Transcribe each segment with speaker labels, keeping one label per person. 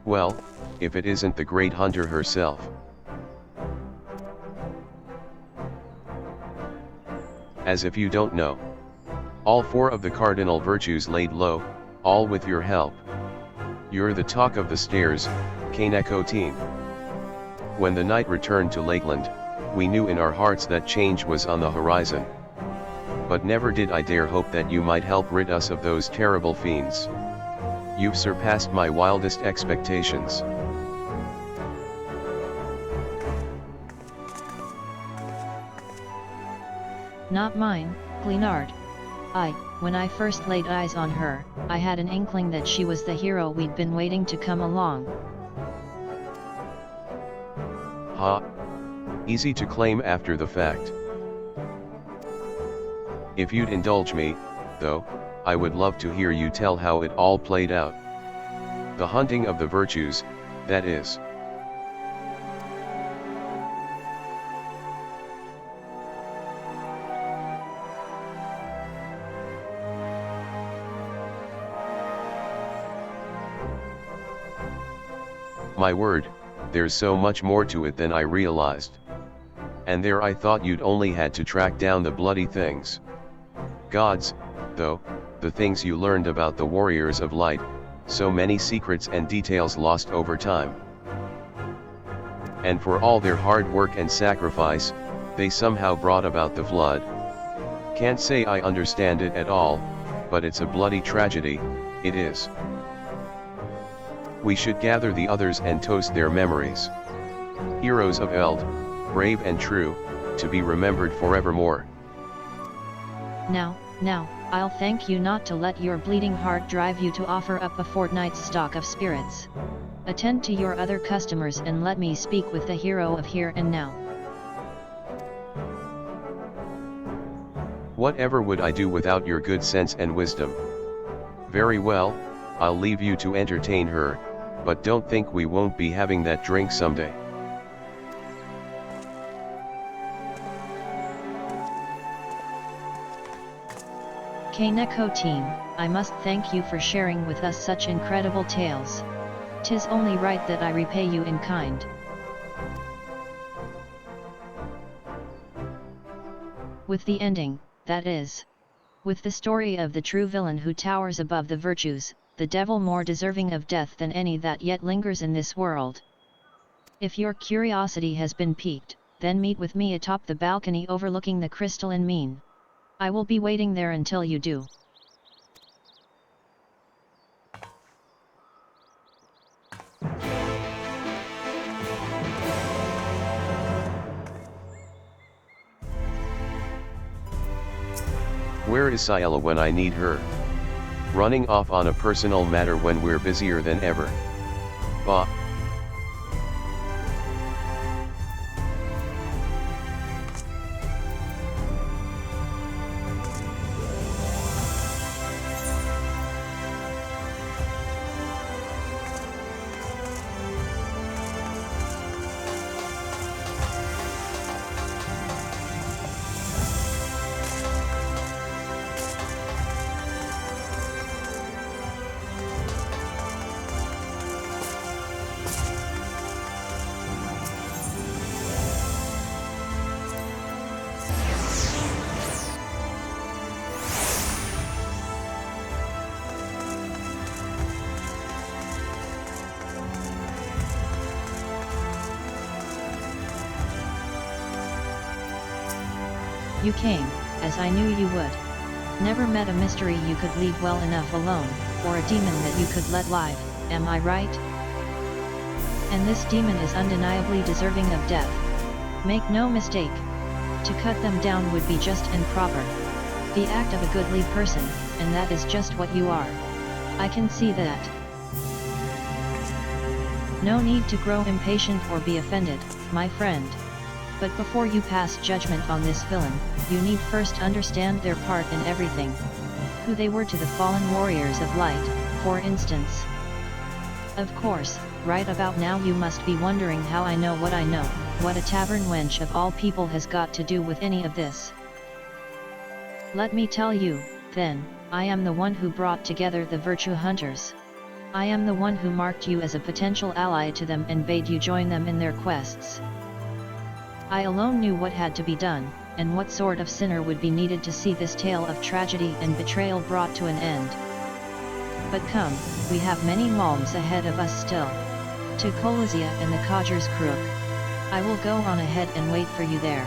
Speaker 1: Well, if it isn't the great hunter herself. As if you don't know. All 4 of the cardinal virtues laid low, all with your help. You're the talk of the stairs, K'nekotein. When the knight returned to Lakeland, we knew in our hearts that change was on the horizon. But never did I dare hope that you might help rid us of those terrible fiends. You've surpassed my wildest expectations.
Speaker 2: Not mine, Glynard. When I first laid eyes on her, I had an inkling that she was the hero we'd been waiting to come along.
Speaker 1: Ha! Easy to claim after the fact. If you'd indulge me, though, I would love to hear you tell how it all played out. The hunting of the virtues, that is. My word, there's so much more to it than I realized. And there I thought you'd only had to track down the bloody things. Gods, though, the things you learned about the warriors of light, so many secrets and details lost over time. And for all their hard work and sacrifice, they somehow brought about the flood. Can't say I understand it at all, but it's a bloody tragedy, it is. We should gather the others and toast their memories. Heroes of Eld, brave and true, to be remembered forevermore.
Speaker 2: Now, I'll thank you not to let your bleeding heart drive you to offer up a fortnight's stock of spirits. Attend to your other customers and let me speak with the hero of here and now.
Speaker 1: Whatever would I do without your good sense and wisdom? Very well, I'll leave you to entertain her, but don't think we won't be having that drink someday.
Speaker 2: K'nekotein, I must thank you for sharing with us such incredible tales. 'Tis only right that I repay you in kind. With the ending, that is. With the story of the true villain who towers above the virtues, the devil more deserving of death than any that yet lingers in this world. If your curiosity has been piqued, then meet with me atop the balcony overlooking the crystalline mean. I will be waiting there until you do.
Speaker 1: Where is Syella when I need her? Running off on a personal matter when we're busier than ever. Bah.
Speaker 2: You came, as I knew you would. Never met a mystery you could leave well enough alone, or a demon that you could let live, am I right? And this demon is undeniably deserving of death. Make no mistake. To cut them down would be just and proper. The act of a goodly person, and that is just what you are. I can see that. No need to grow impatient or be offended, my friend. But before you pass judgment on this villain, you need first understand their part in everything. Who they were to the fallen warriors of light, for instance. Of course, right about now you must be wondering how I know what I know, what a tavern wench of all people has got to do with any of this. Let me tell you, then, I am the one who brought together the virtue hunters. I am the one who marked you as a potential ally to them and bade you join them in their quests. I alone knew what had to be done, and what sort of sinner would be needed to see this tale of tragedy and betrayal brought to an end. But come, we have many malms ahead of us still. To Kolozia and the Codger's Crook. I will go on ahead and wait for you there.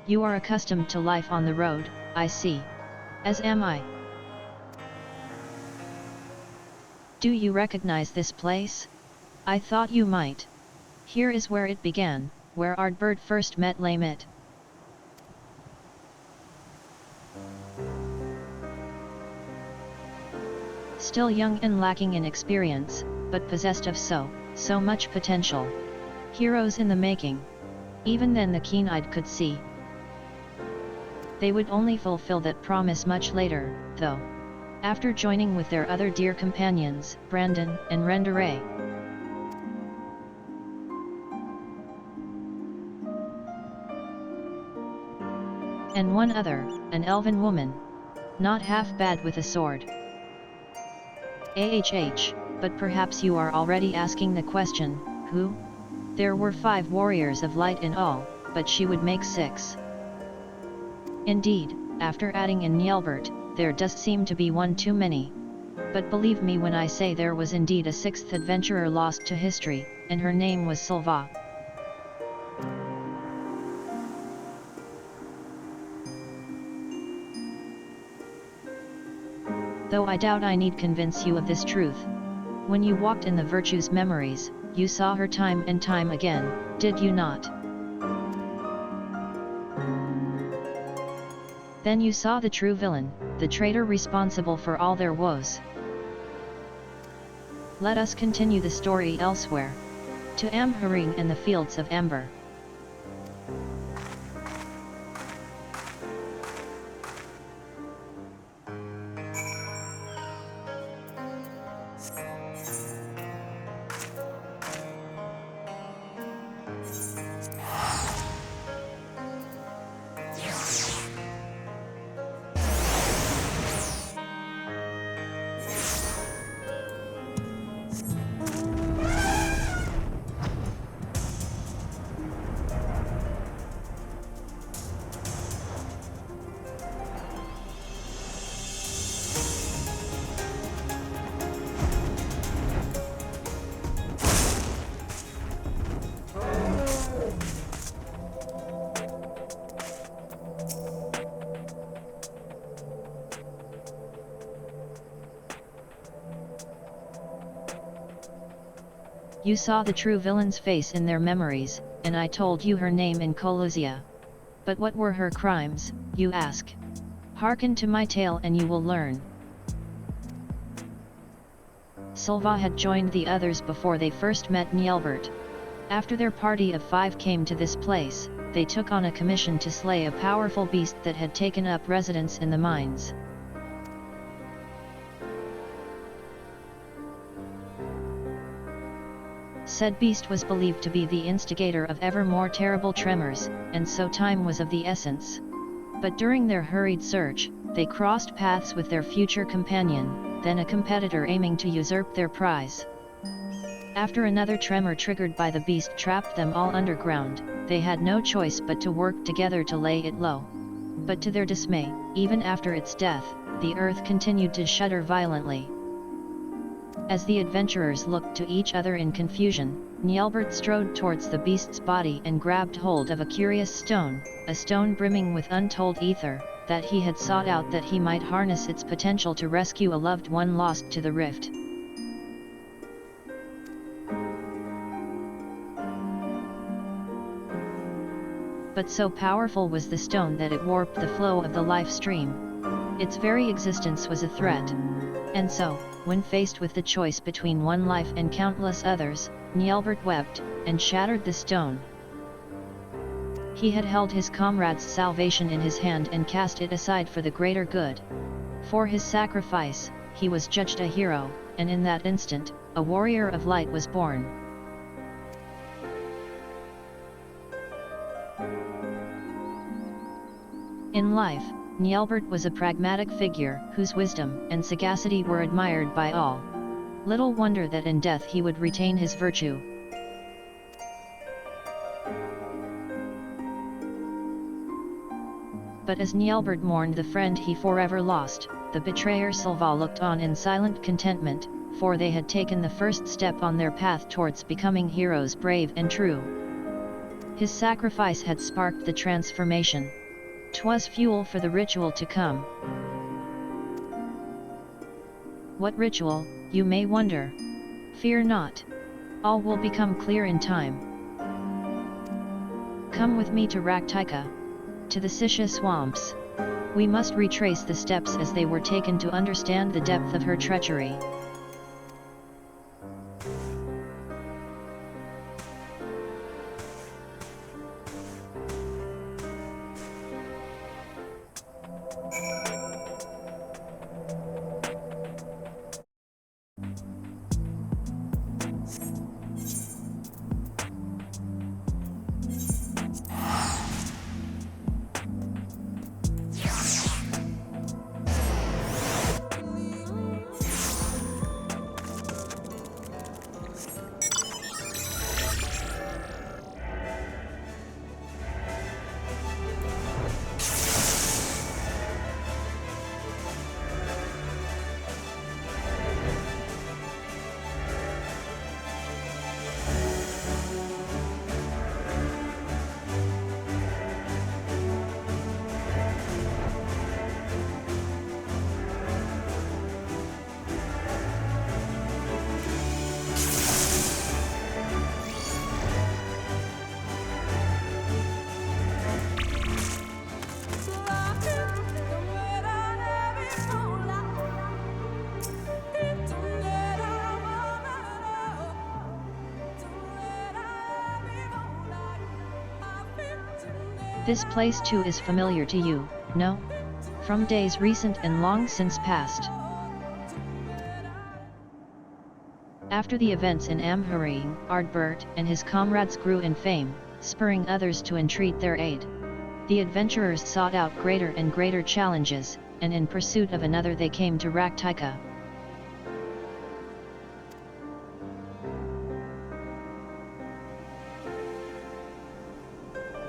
Speaker 2: You are accustomed to life on the road, I see. As am I. Do you recognize this place? I thought you might. Here is where it began, where Ardbird first met Lamit. Still young and lacking in experience, but possessed of so much potential. Heroes in the making. Even then the keen-eyed could see. They would only fulfill that promise much later, though. After joining with their other dear companions, Brandon and Rendere. And one other, an elven woman. Not half bad with a sword. But perhaps you are already asking the question, who? There were 5 warriors of light in all, but she would make 6. Indeed, after adding in Njelbert, there does seem to be one too many. But believe me when I say there was indeed a 6th adventurer lost to history, and her name was Silva. Though I doubt I need convince you of this truth. When you walked in the Virtue's memories, you saw her time and time again, did you not? Then you saw the true villain, the traitor responsible for all their woes. Let us continue the story elsewhere. To Amharing and the Fields of Amber. You saw the true villain's face in their memories, and I told you her name in Kolozia. But what were her crimes, you ask? Hearken to my tale and you will learn. Silva had joined the others before they first met Njelbert. After their party of 5 came to this place, they took on a commission to slay a powerful beast that had taken up residence in the mines. Said beast was believed to be the instigator of ever more terrible tremors, and so time was of the essence. But during their hurried search, they crossed paths with their future companion, then a competitor aiming to usurp their prize. After another tremor triggered by the beast trapped them all underground, they had no choice but to work together to lay it low. But to their dismay, even after its death, the earth continued to shudder violently. As the adventurers looked to each other in confusion, Nielbert strode towards the beast's body and grabbed hold of a curious stone, a stone brimming with untold ether, that he had sought out that he might harness its potential to rescue a loved one lost to the rift. But so powerful was the stone that it warped the flow of the life stream. Its very existence was a threat. And so, when faced with the choice between one life and countless others, Nielbert wept, and shattered the stone. He had held his comrade's salvation in his hand and cast it aside for the greater good. For his sacrifice, he was judged a hero, and in that instant, a warrior of light was born. In life, Nielbert was a pragmatic figure whose wisdom and sagacity were admired by all. Little wonder that in death he would retain his virtue. But as Nielbert mourned the friend he forever lost, the betrayer Sylva looked on in silent contentment, for they had taken the first step on their path towards becoming heroes brave and true. His sacrifice had sparked the transformation. 'Twas fuel for the ritual to come. What ritual, you may wonder? Fear not. All will become clear in time. Come with me to Raktika, to the Sisha swamps. We must retrace the steps as they were taken to understand the depth of her treachery. This place too is familiar to you, no? From days recent and long since past. After the events in Amherst, Ardbert and his comrades grew in fame, spurring others to entreat their aid. The adventurers sought out greater and greater challenges, and in pursuit of another they came to Raktika.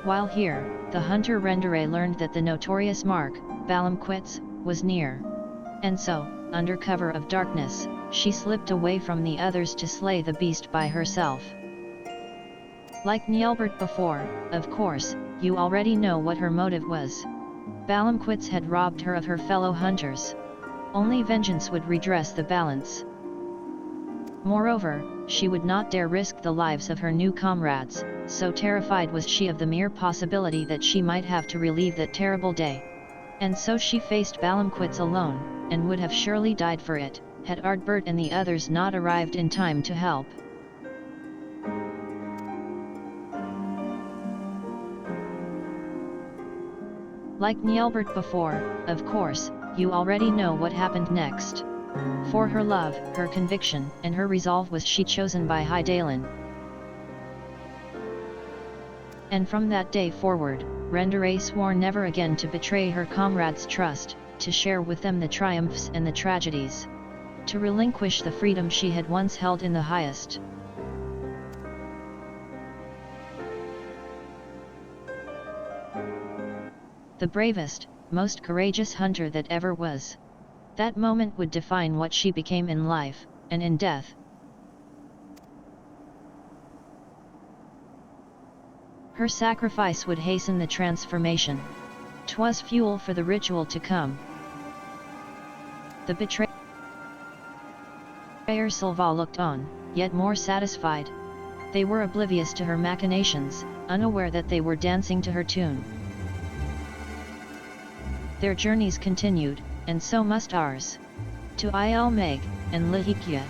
Speaker 2: While here, the hunter Rendere learned that the notorious mark, Balamquitz, was near. And so, under cover of darkness, she slipped away from the others to slay the beast by herself. Like Nielbert before, of course, you already know what her motive was. Balamquitz had robbed her of her fellow hunters. Only vengeance would redress the balance. Moreover, she would not dare risk the lives of her new comrades, so terrified was she of the mere possibility that she might have to relieve that terrible day. And so she faced Balamquitz alone, and would have surely died for it, had Ardbert and the others not arrived in time to help. Like Nielbert before, of course, you already know what happened next. For her love, her conviction, and her resolve was she chosen by Hydaelyn, And from that day forward, Rendere swore never again to betray her comrades' trust, to share with them the triumphs and the tragedies, to relinquish the freedom she had once held in the highest. The bravest, most courageous hunter that ever was. That moment would define what she became in life, and in death. Her sacrifice would hasten the transformation. 'Twas fuel for the ritual to come. The betrayer Sylva looked on, yet more satisfied. They were oblivious to her machinations, unaware that they were dancing to her tune. Their journeys continued, and so must ours. To Il Meg, and Lihikia.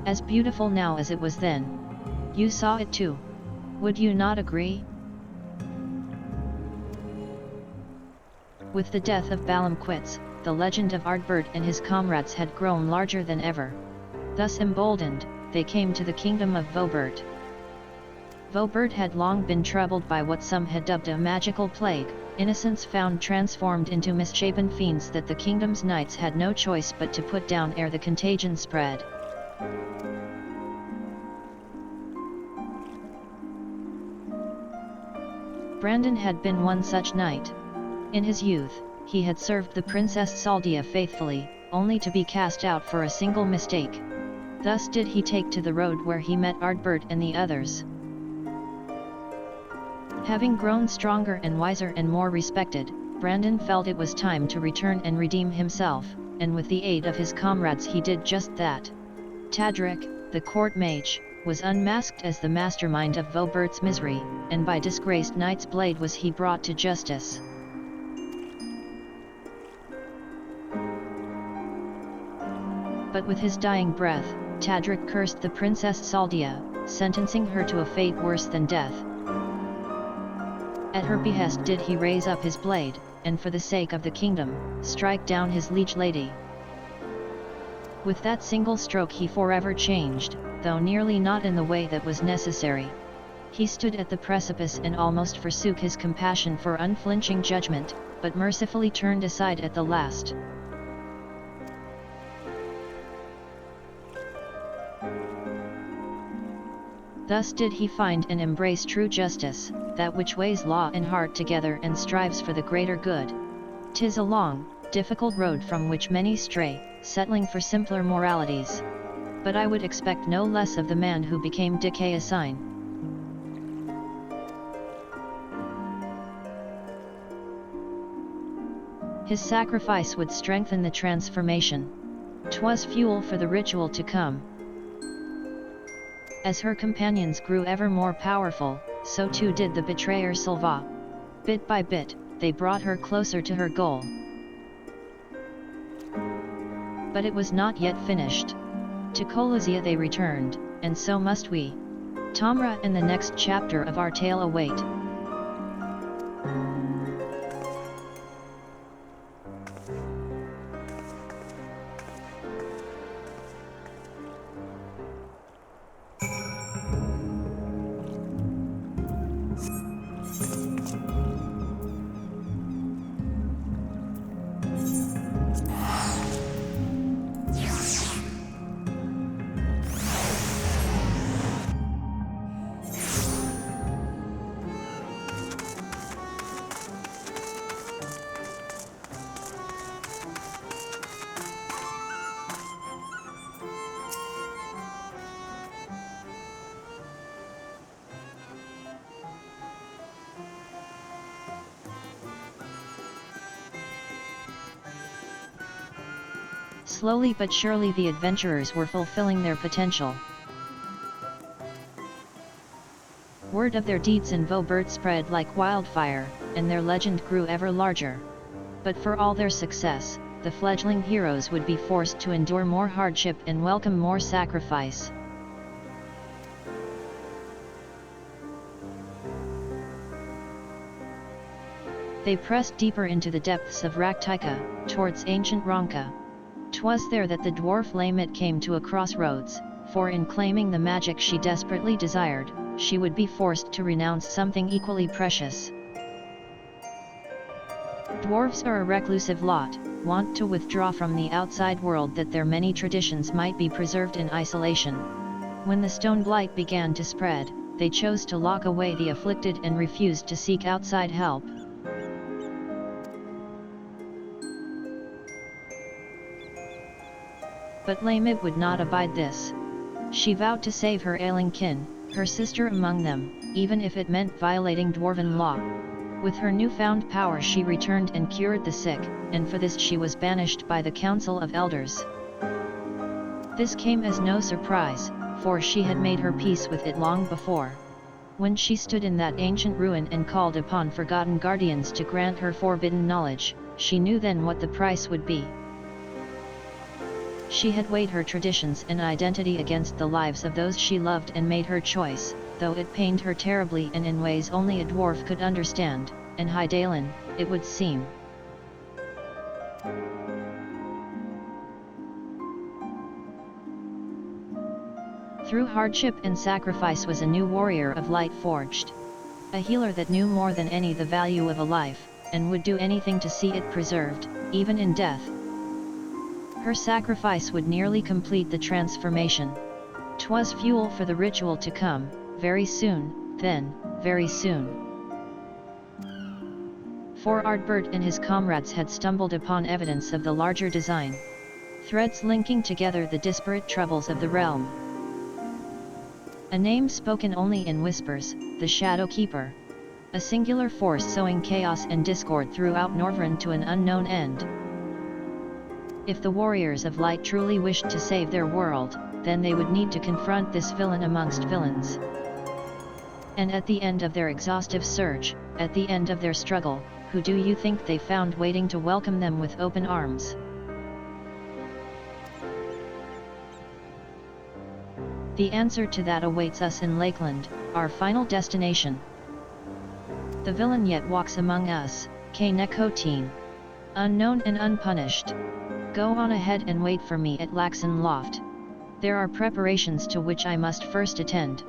Speaker 2: As beautiful now as it was then. You saw it too. Would you not agree? With the death of Balamquitz, the legend of Ardbert and his comrades had grown larger than ever. Thus emboldened, they came to the kingdom of Vobert. Vobert had long been troubled by what some had dubbed a magical plague, innocents found transformed into misshapen fiends that the kingdom's knights had no choice but to put down ere the contagion spread. Brandon had been one such knight. In his youth, he had served the Princess Saldia faithfully, only to be cast out for a single mistake. Thus did he take to the road where he met Ardbert and the others. Having grown stronger and wiser and more respected, Brandon felt it was time to return and redeem himself, and with the aid of his comrades he did just that. Tadric, the court mage, was unmasked as the mastermind of Vobert's misery, and by disgraced knight's blade was he brought to justice. But with his dying breath, Tadric cursed the Princess Saldia, sentencing her to a fate worse than death. At her behest did he raise up his blade, and for the sake of the kingdom, strike down his liege lady. With that single stroke he forever changed, though nearly not in the way that was necessary. He stood at the precipice and almost forsook his compassion for unflinching judgment, but mercifully turned aside at the last. Thus did he find and embrace true justice, that which weighs law and heart together and strives for the greater good. 'Tis a long, difficult road from which many stray, settling for simpler moralities. But I would expect no less of the man who became K'nekotein. His sacrifice would strengthen the transformation. 'Twas fuel for the ritual to come. As her companions grew ever more powerful, so too did the betrayer Sylva. Bit by bit, they brought her closer to her goal. But it was not yet finished. To Colossia they returned, and so must we. Tamra and the next chapter of our tale await. Slowly but surely the adventurers were fulfilling their potential. Word of their deeds in Vobert spread like wildfire, and their legend grew ever larger. But for all their success, the fledgling heroes would be forced to endure more hardship and welcome more sacrifice. They pressed deeper into the depths of Raktika, towards ancient Ronka. 'Twas there that the dwarf Lamit came to a crossroads, for in claiming the magic she desperately desired, she would be forced to renounce something equally precious. Dwarves are a reclusive lot, wont to withdraw from the outside world that their many traditions might be preserved in isolation. When the stone blight began to spread, they chose to lock away the afflicted and refused to seek outside help. But Lamit would not abide this. She vowed to save her ailing kin, her sister among them, even if it meant violating dwarven law. With her newfound power she returned and cured the sick, and for this she was banished by the Council of Elders. This came as no surprise, for she had made her peace with it long before. When she stood in that ancient ruin and called upon forgotten guardians to grant her forbidden knowledge, she knew then what the price would be. She had weighed her traditions and identity against the lives of those she loved and made her choice, though it pained her terribly and in ways only a dwarf could understand, and Hydaelyn, it would seem. Through hardship and sacrifice was a new warrior of light forged. A healer that knew more than any the value of a life, and would do anything to see it preserved, even in death. Her sacrifice would nearly complete the transformation. 'Twas fuel for the ritual to come, very soon, then, very soon. For Ardbert and his comrades had stumbled upon evidence of the larger design. Threads linking together the disparate troubles of the realm. A name spoken only in whispers, the Shadowkeeper. A singular force sowing chaos and discord throughout Norvrandt to an unknown end. If the warriors of light truly wished to save their world, then they would need to confront this villain amongst villains. And at the end of their exhaustive search, at the end of their struggle, who do you think they found waiting to welcome them with open arms? The answer to that awaits us in Lakeland, our final destination. The villain yet walks among us, K'nekotein. Unknown and unpunished. Go on ahead and wait for me at Laxon Loft. There are preparations to which I must first attend.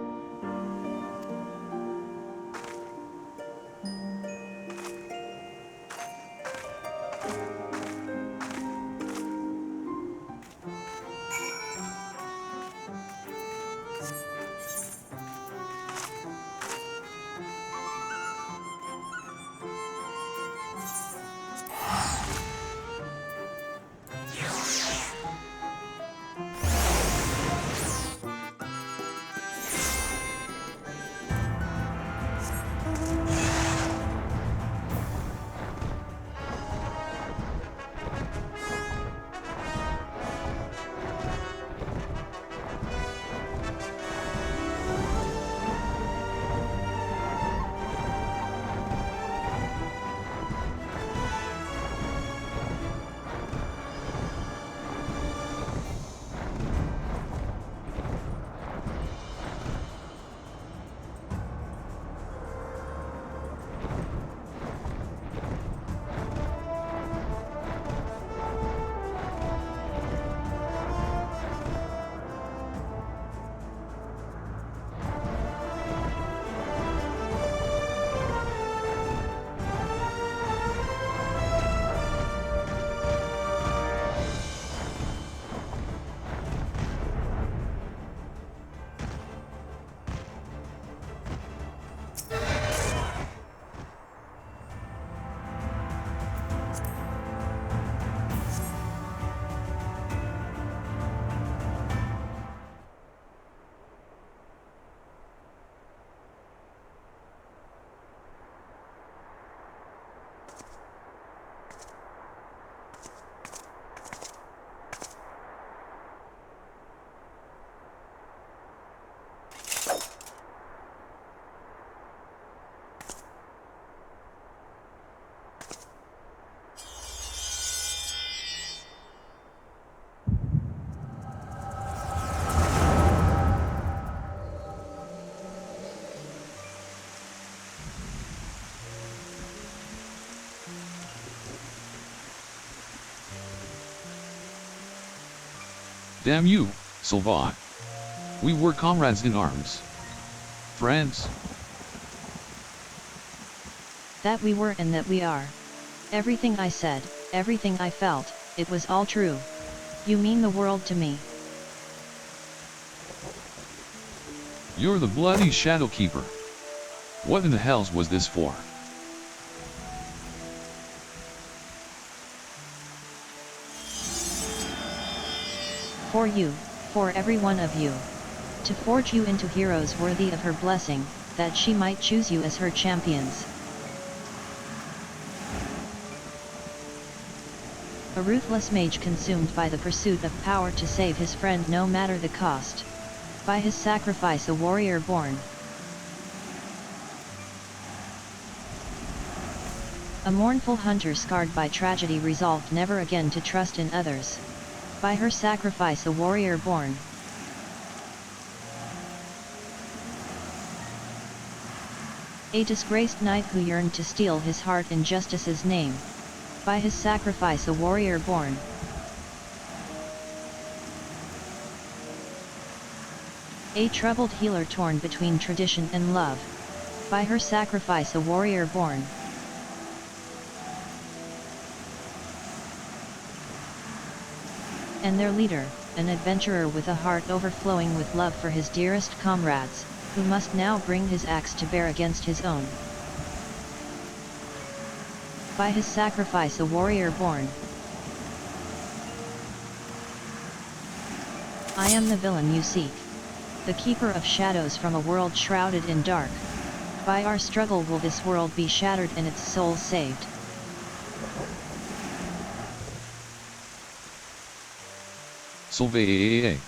Speaker 3: Damn you, Sylvain. We were comrades in arms. Friends.
Speaker 2: That we were and that we are. Everything I said, everything I felt, it was all true. You mean the world to me.
Speaker 3: You're the bloody Shadowkeeper. What in the hells was this for?
Speaker 2: For you, for every one of you. To forge you into heroes worthy of her blessing, that she might choose you as her champions. A ruthless mage consumed by the pursuit of power to save his friend no matter the cost. By his sacrifice a warrior born. A mournful hunter scarred by tragedy resolved never again to trust in others. By her sacrifice a warrior born. A disgraced knight who yearned to steal his heart in justice's name. By his sacrifice a warrior born. A troubled healer torn between tradition and love. By her sacrifice a warrior born. And their leader, an adventurer with a heart overflowing with love for his dearest comrades, who must now bring his axe to bear against his own. By his sacrifice a warrior born. I am the villain you seek. The keeper of shadows from a world shrouded in dark. By our struggle will this world be shattered and its soul saved.
Speaker 3: Sylvain.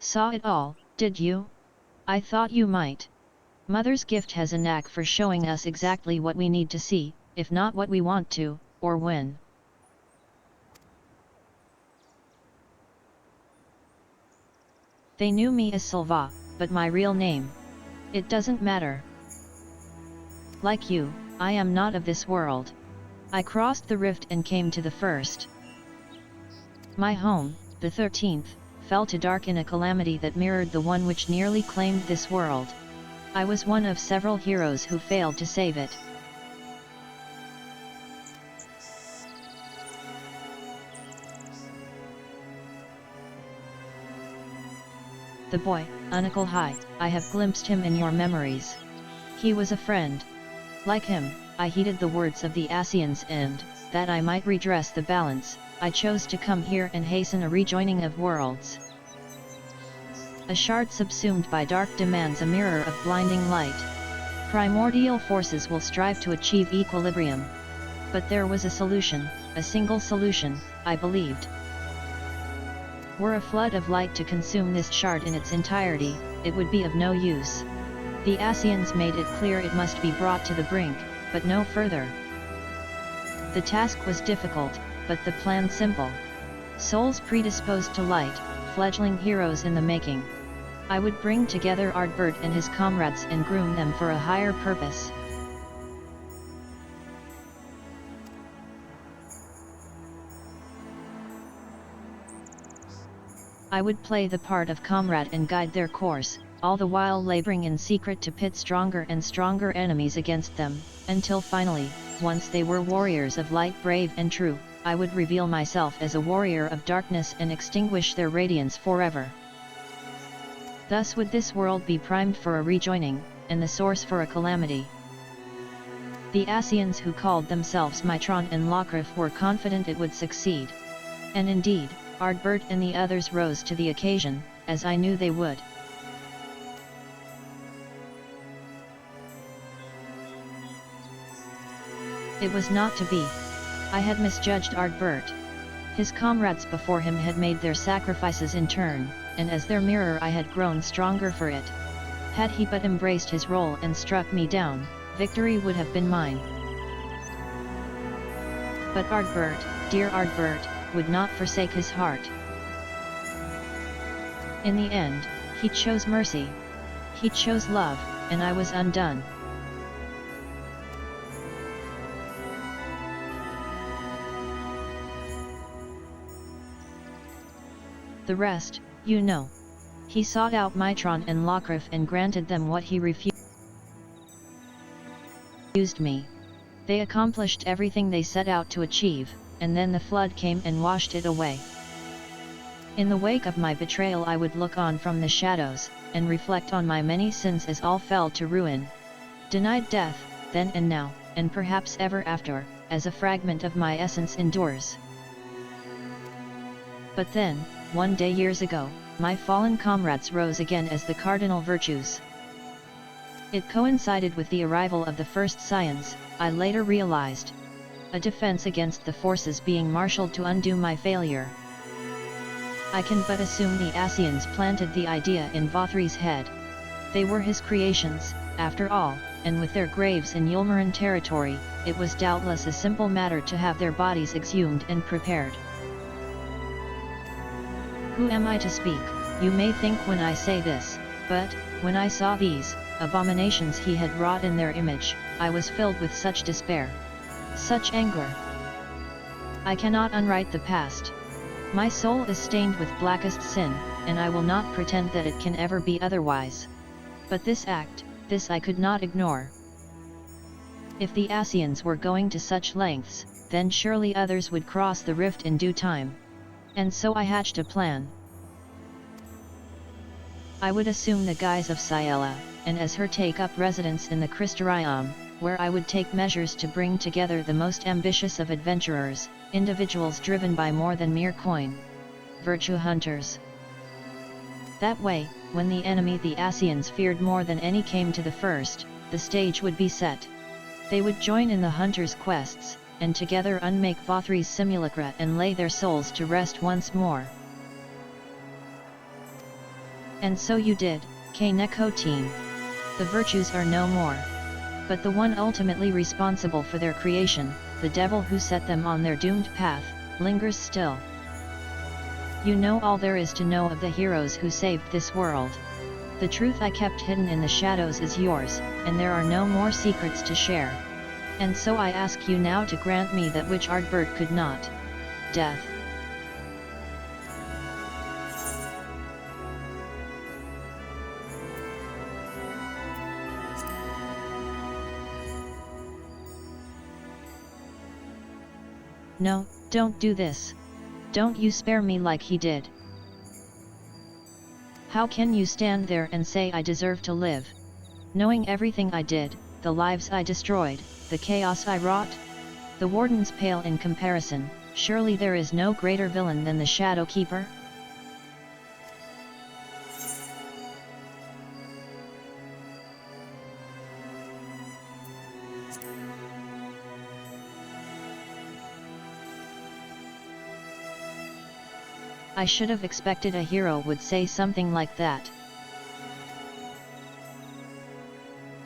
Speaker 2: Saw it all, did you? I thought you might. Mother's gift has a knack for showing us exactly what we need to see, if not what we want to, or when. They knew me as Sylvain, but my real name. It doesn't matter. Like you, I am not of this world. I crossed the rift and came to the first. My home, the 13th, fell to dark in a calamity that mirrored the one which nearly claimed this world. I was one of several heroes who failed to save it. The boy, K'nekotein, I have glimpsed him in your memories. He was a friend. Like him, I heeded the words of the Ascians and, that I might redress the balance, I chose to come here and hasten a rejoining of worlds. A shard subsumed by dark demands a mirror of blinding light. Primordial forces will strive to achieve equilibrium. But there was a solution, a single solution, I believed. Were a flood of light to consume this shard in its entirety, it would be of no use. The Ascians made it clear it must be brought to the brink, but no further. The task was difficult, but the plan simple. Souls predisposed to light, fledgling heroes in the making. I would bring together Ardbert and his comrades and groom them for a higher purpose. I would play the part of comrade and guide their course, all the while laboring in secret to pit stronger and stronger enemies against them, until finally, once they were warriors of light brave and true, I would reveal myself as a warrior of darkness and extinguish their radiance forever. Thus would this world be primed for a rejoining, and the source for a calamity. The Ascians who called themselves Mitron and Locrif were confident it would succeed. And indeed, Ardbert and the others rose to the occasion, as I knew they would. It was not to be. I had misjudged Ardbert. His comrades before him had made their sacrifices in turn, and as their mirror I had grown stronger for it. Had he but embraced his role and struck me down, victory would have been mine. But Ardbert, dear Ardbert, would not forsake his heart. In the end, he chose mercy. He chose love, and I was undone. The rest, you know. He sought out Mitron and Locrif and granted them what he refused me. They accomplished everything they set out to achieve, and then the flood came and washed it away. In the wake of my betrayal I would look on from the shadows, and reflect on my many sins as all fell to ruin. Denied death, then and now, and perhaps ever after, as a fragment of my essence endures. But then, one day years ago, my fallen comrades rose again as the cardinal virtues. It coincided with the arrival of the first scions, I later realized. A defense against the forces being marshaled to undo my failure. I can but assume the Ascians planted the idea in Vothri's head. They were his creations, after all, and with their graves in Yulmaran territory, it was doubtless a simple matter to have their bodies exhumed and prepared. Who am I to speak, you may think when I say this, but, when I saw these abominations he had wrought in their image, I was filled with such despair. Such anger. I cannot unwrite the past. My soul is stained with blackest sin, and I will not pretend that it can ever be otherwise. But this act, this I could not ignore. If the Ascians were going to such lengths, then surely others would cross the rift in due time. And so I hatched a plan. I would assume the guise of Ciela, and as her take up residence in the Crystarium, where I would take measures to bring together the most ambitious of adventurers, individuals driven by more than mere coin. Virtue hunters. That way, when the enemy the Ascians feared more than any came to the first, the stage would be set. They would join in the hunters' quests, and together unmake Vothri's simulacra and lay their souls to rest once more. And so you did, K'nekotein. The virtues are no more. But the one ultimately responsible for their creation, the devil who set them on their doomed path, lingers still. You know all there is to know of the heroes who saved this world. The truth I kept hidden in the shadows is yours, and there are no more secrets to share. And so I ask you now to grant me that which Ardbert could not. Death. No, don't do this. Don't you spare me like he did. How can you stand there and say I deserve to live? Knowing everything I did, the lives I destroyed, the chaos I wrought? The wardens pale in comparison. Surely there is no greater villain than the Shadowkeeper? I should have expected a hero would say something like that.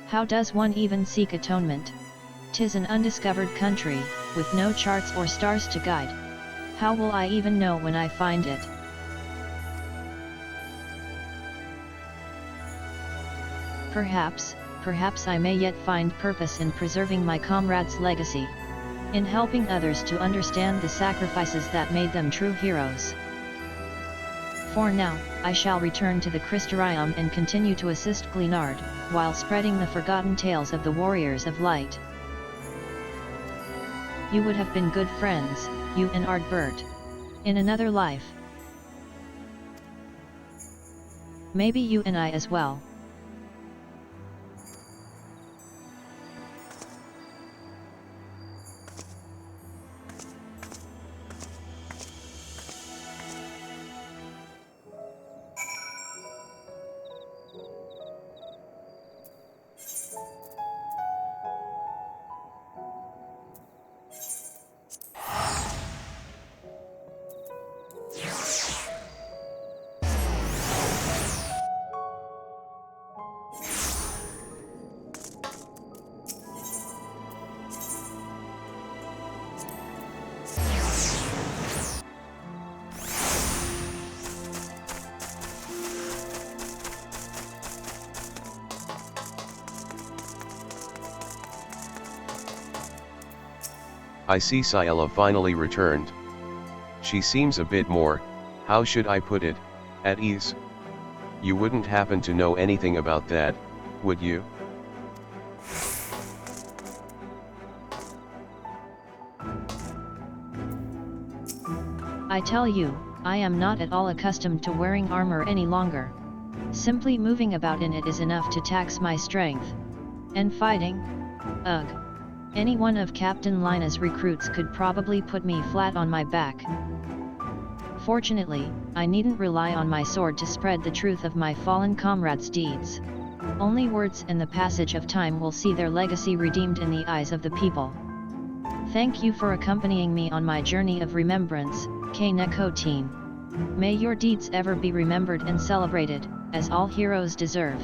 Speaker 2: How does one even seek atonement? 'Tis an undiscovered country, with no charts or stars to guide. How will I even know when I find it? Perhaps I may yet find purpose in preserving my comrades' legacy. In helping others to understand the sacrifices that made them true heroes. For now, I shall return to the Crystarium and continue to assist Glynard, while spreading the forgotten tales of the warriors of light. You would have been good friends, you and Ardbert. In another life. Maybe you and I as well.
Speaker 1: I see Ciela finally returned. She seems a bit more, how should I put it, at ease. You wouldn't happen to know anything about that, would you?
Speaker 2: I tell you, I am not at all accustomed to wearing armor any longer. Simply moving about in it is enough to tax my strength. And fighting? Ugh. Any one of Captain Lina's recruits could probably put me flat on my back. Fortunately, I needn't rely on my sword to spread the truth of my fallen comrades' deeds. Only words and the passage of time will see their legacy redeemed in the eyes of the people. Thank you for accompanying me on my journey of remembrance, K'nekotein. May your deeds ever be remembered and celebrated, as all heroes deserve.